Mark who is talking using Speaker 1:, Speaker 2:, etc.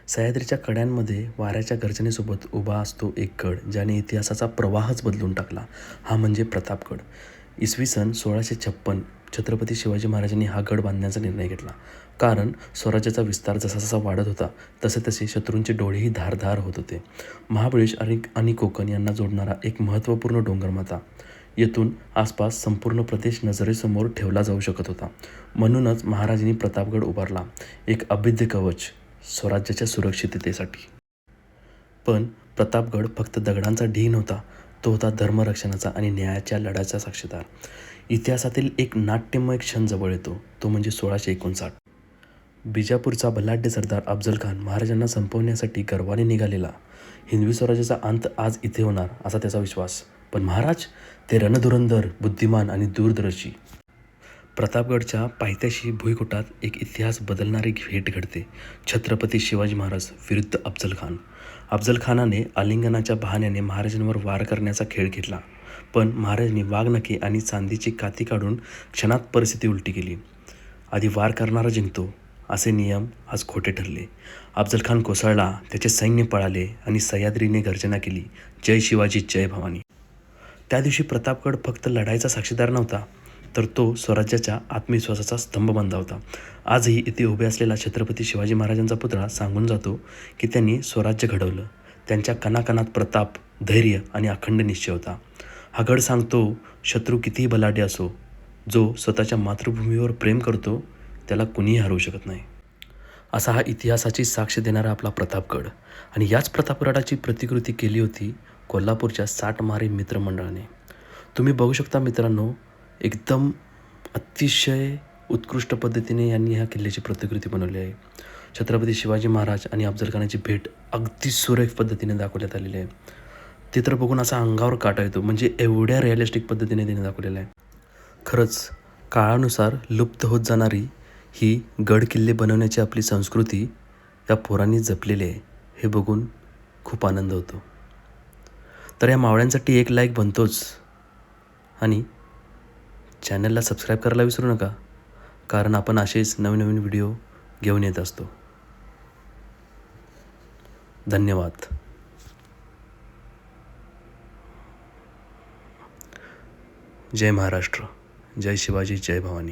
Speaker 1: सह्याद्रीच्या कड्यांमध्ये वाऱ्याच्या गर्जनेसोबत उभा असतो एक गड, ज्याने इतिहासाचा प्रवाहच बदलून टाकला. हा म्हणजे प्रतापगड. इसवी सन 1656 छत्रपती शिवाजी महाराजांनी हा गड बांधण्याचा निर्णय घेतला. कारण स्वराज्याचा विस्तार जसा जसा वाढत होता तसे तसे शत्रूंचे डोळेही धारदार होत होते. महाबळेश आणि कोकण यांना जोडणारा एक महत्त्वपूर्ण डोंगरमाथा, येथून आसपास संपूर्ण प्रदेश नजरेसमोर ठेवला जाऊ शकत होता. म्हणूनच महाराजांनी प्रतापगड उभारला, एक अभेद्य कवच स्वराज्याच्या सुरक्षिततेसाठी. पण प्रतापगड फक्त दगडांचा ढीग नव्हता, तो होता धर्मरक्षणाचा आणि न्यायाच्या लढ्याचा साक्षीदार. इतिहासातील एक नाट्यमय क्षण जवळ येतो, तो म्हणजे 1659. बिजापूरचा बलाढ्य सरदार अफझल खान महाराजांना संपवण्यासाठी गर्वाने निघालेला. हिंदवी स्वराज्याचा अंत आज इथे होणार असा त्याचा विश्वास. पण महाराज, ते रणधुरंधर, बुद्धिमान आणि दूरदर्शी. प्रतापगडच्या पायथ्याशी भुईकोटात एक इतिहास बदलणारी भेट घडते. छत्रपती शिवाजी महाराज विरुद्ध अफझल खान. अफझल खानाने आलिंगनाच्या बहाण्याने महाराजांवर वार करण्याचा खेळ घेतला, पण महाराजांनी वाघनखे आणि चांदीची काती काढून क्षणात परिस्थिती उलटी केली. आधी वार करणारा जिंकतो असे नियम आज खोटे ठरले. अफझल खान कोसळला, त्याचे सैन्य पळाले आणि सह्याद्रीने गर्जना केली, जय शिवाजी जय भवानी. त्या दिवशी प्रतापगड फक्त लढाईचा साक्षीदार नव्हता, तर तो स्वराज्याच्या आत्मविश्वासाचा स्तंभ बांधला होता. आजही इथे उभे असलेला छत्रपती शिवाजी महाराजांचा पुतळा सांगून जातो की त्यांनी स्वराज्य घडवलं. त्यांच्या कणाकणात प्रताप, धैर्य आणि अखंड निश्चय होता. हा गड सांगतो, शत्रू कितीही बलाढ्य असो, जो स्वतःच्या मातृभूमीवर प्रेम करतो त्याला कुणीही हरवू शकत नाही. असा हा इतिहासाची साक्ष देणारा आपला प्रतापगड. आणि याच प्रतापगडाची प्रतिकृती केली होती कोल्हापूरच्या 60 मारी मित्रमंडळाने. तुम्ही बघू शकता मित्रांनो, एकदम अतिशय उत्कृष्ट पद्धतीने यांनी ह्या किल्ल्याची प्रतिकृती बनवली आहे. छत्रपती शिवाजी महाराज आणि अफझल खानाची भेट अगदी सुरेख पद्धतीने दाखवण्यात आलेली आहे. ते तर बघून असा अंगावर काटा येतो, म्हणजे एवढ्या रिअलिस्टिक पद्धतीने तिने दाखवलेलं आहे. खरंच काळानुसार लुप्त होत जाणारी ही गड किल्ले बनवण्याची आपली संस्कृती या पोरांनी जपलेली आहे, हे बघून खूप आनंद होतो. तर या मावळ्यांसाठी एक लाईक बनतोच, आणि चॅनलला सबस्क्राईब करायला विसरू नका, कारण आपण असेच नवीन नवीन व्हिडिओ घेऊन येत असतो. धन्यवाद. जय महाराष्ट्र, जय शिवाजी जय भवानी.